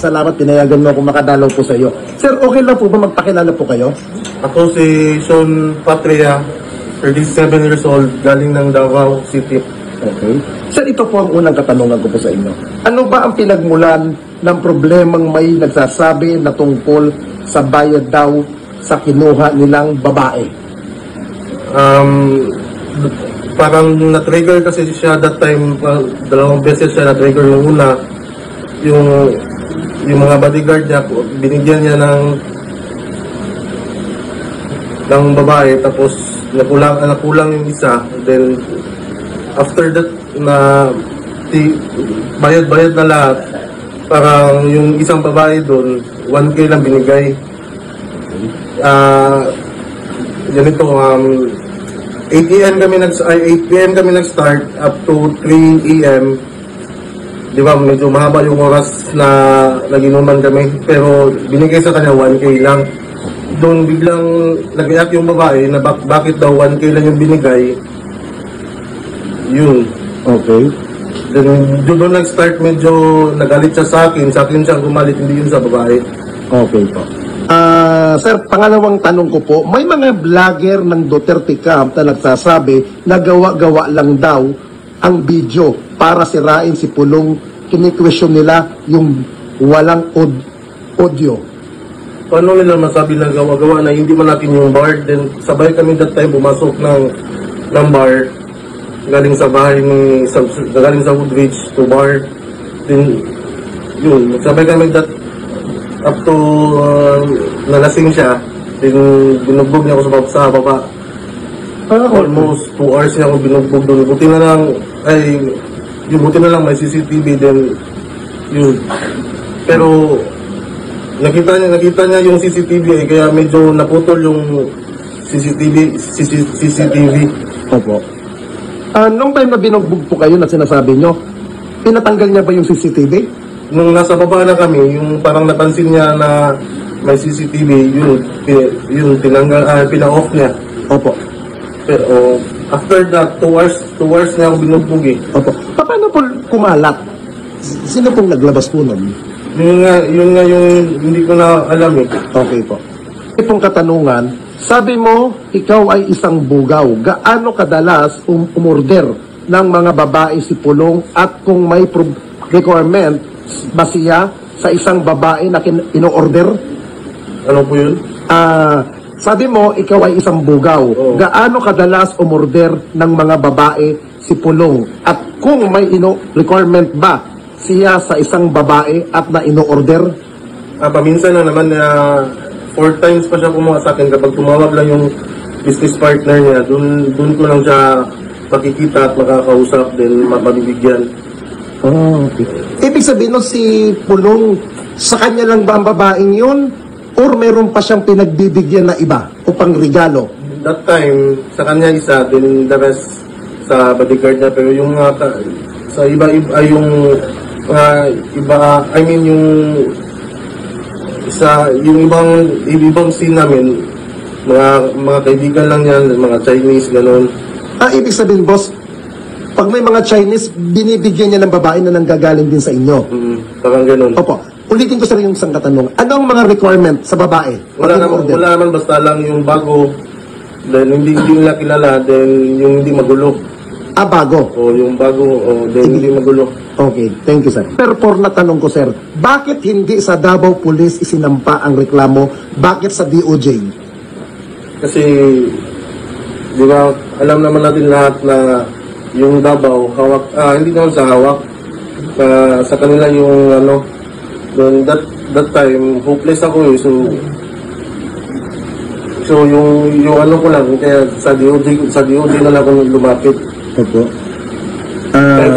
salamat, pinayagan mo akong makadalaw po sa iyo. Sir, okay lang po ba magpakilala po kayo? Ako si Sean Patria, 37 years old, galing ng Davao City. Okay. Sir, ito po ang unang katanungan ko po sa inyo. Ano ba ang pinagmulan ng problemang may nagsasabi na tungkol sa bayad daw sa kinuha nilang babae? Parang na-trigger kasi siya that time, dalawang beses siya na-trigger. Yung una, yung mga bodyguard niya, binigyan niya ng babae, tapos nakulang yung isa. Then after that, na bayad na lahat, parang yung isang babae doon 1K lang binigay. Ganito, 8 PM kami nag-start up to 3 AM. Di ba, medyo mahaba yung oras na naginuman kami, pero binigay sa kanya 1K lang. Doon biglang nag-iyak yung babae na bakit daw 1K lang yung binigay. Yun. Okay. Then doon nag-start, medyo nagalit siya sa akin siya gumalit, hindi yun sa babae. Okay po. Sir, pangalawang tanong ko po, may mga vlogger ng Duterte Camp na nagsasabi na gawa-gawa lang daw ang video para sirain si Pulong. Kini-question nila yung walang audio. Paano nila masabi na gawa-gawa na hindi man natin yung bar? Then sabay kami that time pumasok ng bar, galing sa bahay galing sa Woodridge to bar. Then yun, sabay kami that up to nalasing siya. Then binugbog niya ako sa baba. Almost 2 hours niya ako binugbog doon. Buti na lang may CCTV. Then yun, pero nakita niya yung CCTV, kaya medyo naputol yung CCTV. Opo. Nung time na binugbog po kayo na sinasabi nyo, pinatanggal niya ba yung CCTV? Nung nasa baba na kami, yung parang napansin niya na may CCTV, yun pina-off niya. Opo. Pero after that, 2 hours niya ako binugbog eh. Opo. Paano po kumalat? Sino pong naglabas po nun? Yun nga yung hindi ko na alam eh. Okay po. Itong katanungan, sabi mo, ikaw ay isang bugaw. Gaano kadalas umorder ng mga babae si Pulong, at kung may requirement ba siya sa isang babae na ino-order? Ano po yun? Sabi mo, ikaw ay isang bugaw. Oh. Gaano kadalas umorder ng mga babae si Pulong? At kung may requirement ba siya sa isang babae at na ino-order? Paminsan na naman na 4 times pa siya kumuha sa akin. Kapag tumawag lang yung business partner niya, dun ko lang siya pakikita at makakausap, then mabibigyan. Oh, okay. Ibig sabihin no, si Pulong, sa kanya lang ba ang babaeng yun? Or meron pa siyang pinagbibigyan na iba o pang regalo? That time, sa kanya isa, then the rest sa bodyguard niya. Pero yung sa iba-iba, yung ibang scene namin, mga kaibigan lang yan, mga Chinese, gano'n. Ibig sabihin, boss, pag may mga Chinese, binibigyan niya ng babae na nanggagaling din sa inyo. Parang gano'n. Opo. Ulitin ko sa rin yung isang katanong. Anong mga requirement sa babae? Wala naman, basta lang yung bago, then hindi nila kilala, then yung hindi magulo. Bago? O yung bago, then hindi magulo. Okay, thank you, sir. Pero for na tanong ko, sir, bakit hindi sa Davao Police isinampa ang reklamo? Bakit sa DOJ? Kasi, di ba, alam naman natin lahat na yung Davao, hawak, hindi naman sa hawak, sa kanila yung then that time, hopeless ako eh, so yung ko lang, kaya sa DOJ na lang ako lumapit. Opo.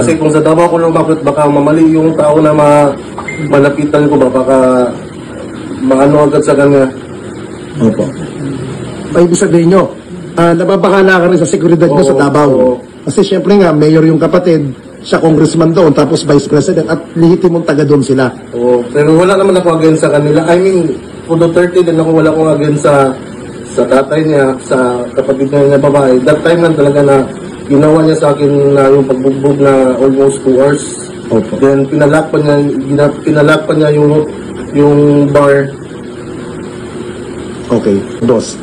Kasi kung sa Davao ko lumapit, baka mamali yung tao na malapitan ko ba, baka maano agad sa kanya. Opo. Ay, ibig sabihin nyo, nababahala ka rin sa seguridad mo sa Davao. Kasi syempre nga, mayor yung kapatid, siya congressman doon, tapos vice president, at lehitimong taga doon sila. Oo, pero wala naman ako against sa kanila. I mean, for Duterte din ako, wala akong against sa tatay niya, sa kapatid niya na babae. That time lang talaga na ginawa niya sa akin na yung pagbugbog na almost 2 hours. Opo. Then pinalakpan niya yung bar. Okay, boss.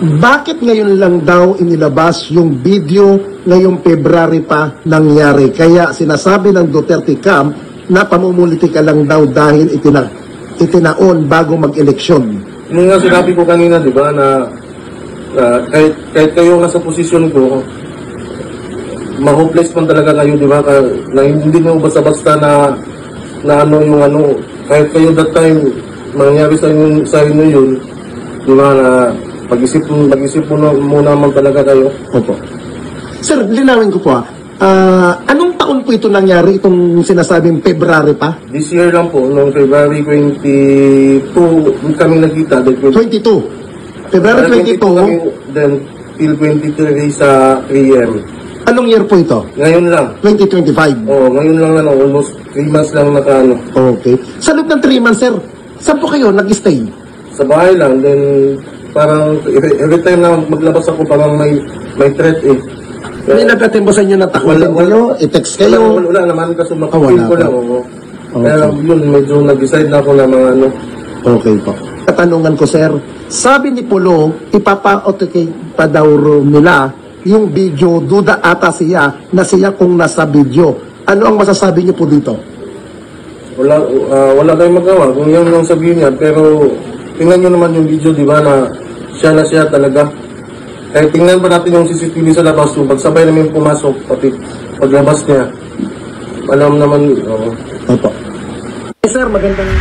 Bakit ngayon lang daw inilabas yung video ngayong February pa nangyari? Kaya sinasabi ng Duterte camp na pamumulitika lang daw dahil itinaon bago mag-eleksyon. Yung nga sinabi ko kanina, di ba, na kahit kayo nasa posisyon ko, ma-hopeless man talaga kayo, di ba, na hindi nyo basta-basta na ano yung ano, kahit kayo that time, mangyari sa inyo yun, di ba, na mag-isip muna man talaga kayo. Opo. Sir, linawin ko po anong taon po ito nangyari, itong sinasabing February pa? This year lang po, noong February 22, kami nagkita. 22. February 22. Kami, then, till 23 sa 3M. Anong year po ito? Ngayon lang. 2025. Oo, ngayon lang almost 3 months lang nakaano. Okay. Sa loob ng 3 months, sir, saan po kayo nag-stay? Sa bahay lang, then parang every time na maglabas ako parang may threat eh. Hindi nagkatimpo sa inyo na takutin kayo, i-text kayo. Wala naman kasi wala makapil ko pa. lang. Oo. Okay. Kaya yun, medyo nag-decide na ako na mga ano. Okay po. Katanungan ko, sir, sabi ni Polo, ipapa-okay pa daw nila yung video, duda ata siya na siya kung nasa video. Ano ang masasabi niyo po dito? Wala tayong magawa kung yun yung sabihin niya, pero tingnan nyo naman yung video, di ba, na siya talaga. Kaya tingnan pa natin yung CCTV sa labas, yung pagsabay namin pumasok, pati paglabas niya. Alam naman, Opo. Sir, magandang